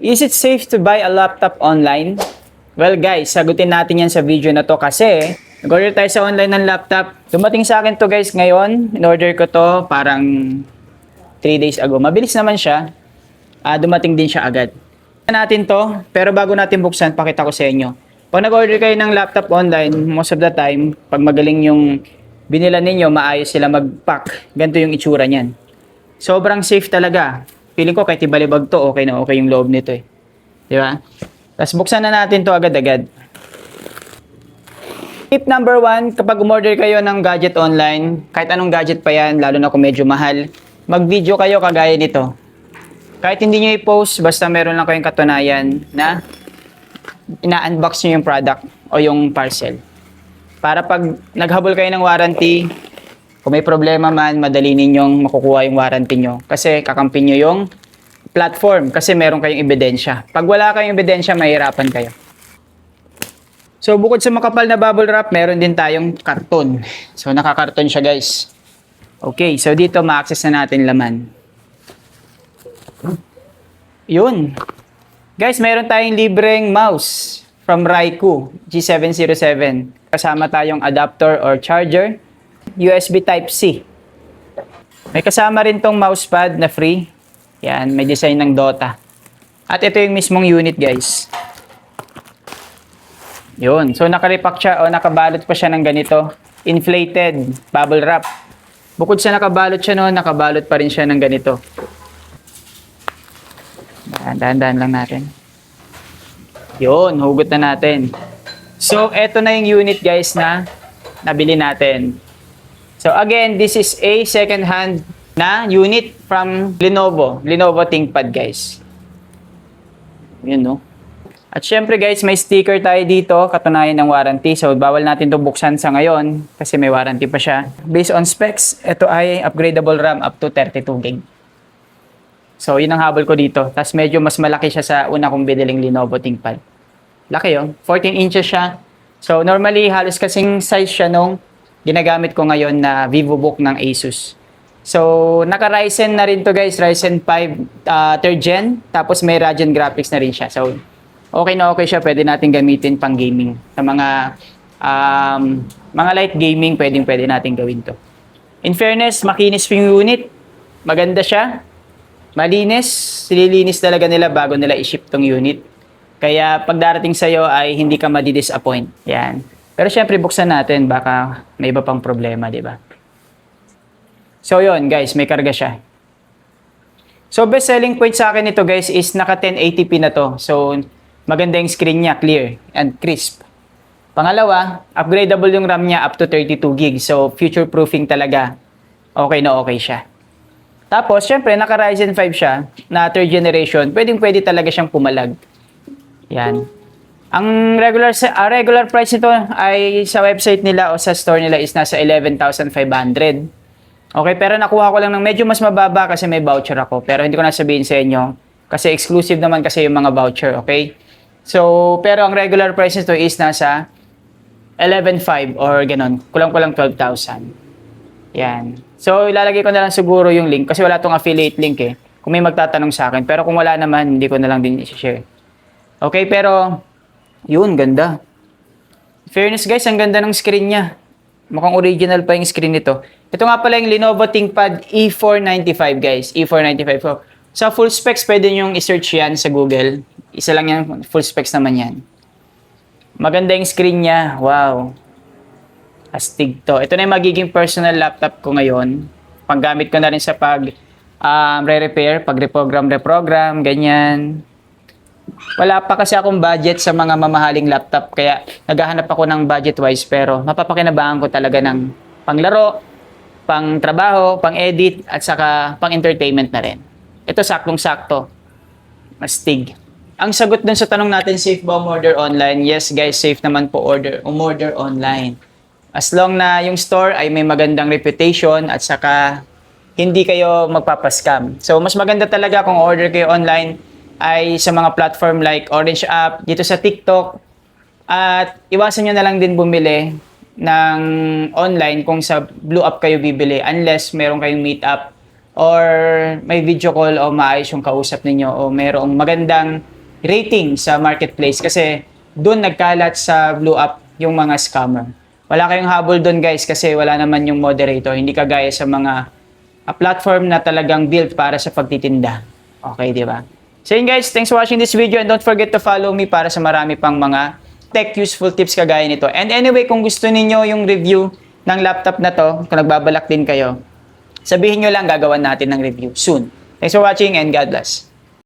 Is it safe to buy a laptop online? Well guys, sagutin natin yan sa video na to kasi nag-order tayo sa online ng laptop. Dumating sa akin to guys ngayon. In-order ko to parang 3 days ago. Mabilis naman siya. Dumating din siya agad. Natin to, pero bago natin buksan, pakita ko sa inyo. Pag nag-order kayo ng laptop online, most of the time, pag magaling yung binila ninyo, maayos sila mag-pack. Ganito yung itsura niyan. Sobrang safe talaga. Feeling ko kahit ibalibag to, okay na okay yung loob nito eh. Di ba? Tapos buksan na natin to agad-agad. Tip number 1, kapag umorder kayo ng gadget online, kahit anong gadget pa yan, lalo na kung medyo mahal, mag-video kayo kagaya nito. Kahit hindi nyo i-post, basta meron lang kayong katunayan na ina-unbox nyo yung product o yung parcel. Para pag naghabol kayo ng warranty, kung may problema man, madali ninyong makukuha yung warranty nyo. Kasi kakampi nyo yung platform kasi meron kayong ebidensya. Pag wala kayong ebidensya, mahirapan kayo. So bukod sa makapal na bubble wrap, meron din tayong karton. So nakakarton siya guys. Okay, so dito ma-access na natin laman. Yun. Guys, meron tayong libreng mouse from Raikou G707. Kasama tayong adapter or charger, USB Type-C. May kasama rin tong mousepad na free. Yan, may design ng Dota. At ito yung mismong unit, guys. Yun. So, nakalipak siya o nakabalot pa siya ng ganito. Inflated bubble wrap. Bukod sa nakabalot siya noon, nakabalot pa rin siya ng ganito. Dahan-dahan lang natin. Yun, hugot na natin. So, eto na yung unit guys na nabili natin. So, again, this is a second-hand na unit from Lenovo. Lenovo ThinkPad guys. Yun, no? At syempre guys, may sticker tayo dito, katunayan ng warranty. So, bawal natin ito buksan sa ngayon kasi may warranty pa siya. Based on specs, ito ay upgradable RAM up to 32GB. So, yun ang habol ko dito. Tapos medyo mas malaki siya sa una kong biniling Lenovo ThinkPad. Laki yun. 14 inches siya. So, normally, halos kasing size siya nung ginagamit ko ngayon na VivoBook ng Asus. So, naka-Ryzen na rin to guys. Ryzen 5 3rd gen. Tapos may Radeon graphics na rin siya. So, okay na okay siya. Pwede natin gamitin pang gaming. Sa mga light gaming, pwede natin gawin to. In fairness, makinis yung unit. Maganda siya. Malinis, sililinis talaga nila bago nila i-ship tong unit. Kaya pag darating sa'yo ay hindi ka madi-disappoint. Yan. Pero syempre buksan natin, baka may iba pang problema, di ba? So yun guys, may karga siya. So best selling point sa akin ito guys is naka 1080p na to. So maganda yung screen niya, clear and crisp. Pangalawa, upgradable yung RAM niya up to 32GB. So future proofing talaga. Okay na okay siya. Tapos, syempre, naka Ryzen 5 siya, na 3rd generation, pwede talaga siyang pumalag. Yan. Ang regular price nito ay sa website nila o sa store nila is nasa 11,500. Okay, pero nakuha ko lang ng medyo mas mababa kasi may voucher ako. Pero hindi ko na sabihin sa inyo kasi exclusive naman kasi yung mga voucher, okay? So, pero ang regular price nito is nasa 11,500 or ganun. Kulang-kulang 12,000. Yan. So, ilalagay ko na lang siguro yung link kasi wala tong affiliate link eh. Kung may magtatanong sa akin. Pero kung wala naman, hindi ko na lang din i-share. Okay, pero yun, ganda. Fairness guys, ang ganda ng screen niya. Mukhang original pa yung screen nito. Ito nga pala yung Lenovo ThinkPad E495 guys. E495. So, sa full specs, pwede nyo i-search yan sa Google. Isa lang yan, full specs naman yan. Maganda yung screen niya. Wow. Astig to. Ito na yung magiging personal laptop ko ngayon. Panggamit ko na rin sa re-repair, pag-reprogram, ganyan. Wala pa kasi akong budget sa mga mamahaling laptop. Kaya naghahanap ako ng budget-wise. Pero mapapakinabangan ko talaga ng panglaro, pang trabaho, pang edit, at saka pang entertainment na rin. Ito saktong-sakto. Astig. Ang sagot dun sa tanong natin, safe ba umorder online? Yes guys, safe naman po umorder online. As long na yung store ay may magandang reputation at saka hindi kayo magpapascam. So, mas maganda talaga kung order kayo online ay sa mga platform like Orange App, dito sa TikTok. At iwasan nyo na lang din bumili ng online kung sa Blue App kayo bibili unless meron kayong meet up or may video call o maayos yung kausap ninyo o merong magandang rating sa marketplace kasi doon nagkalat sa blow up yung mga scammer. Wala kayong habol doon guys kasi wala naman yung moderator. Hindi kagaya sa mga platform na talagang built para sa pagtitinda. Okay, di ba? So yun guys, thanks for watching this video and don't forget to follow me para sa marami pang mga tech useful tips kagaya nito. And anyway, kung gusto niyo yung review ng laptop na to, kung nagbabalak din kayo, sabihin nyo lang, gagawan natin ng review soon. Thanks for watching and God bless.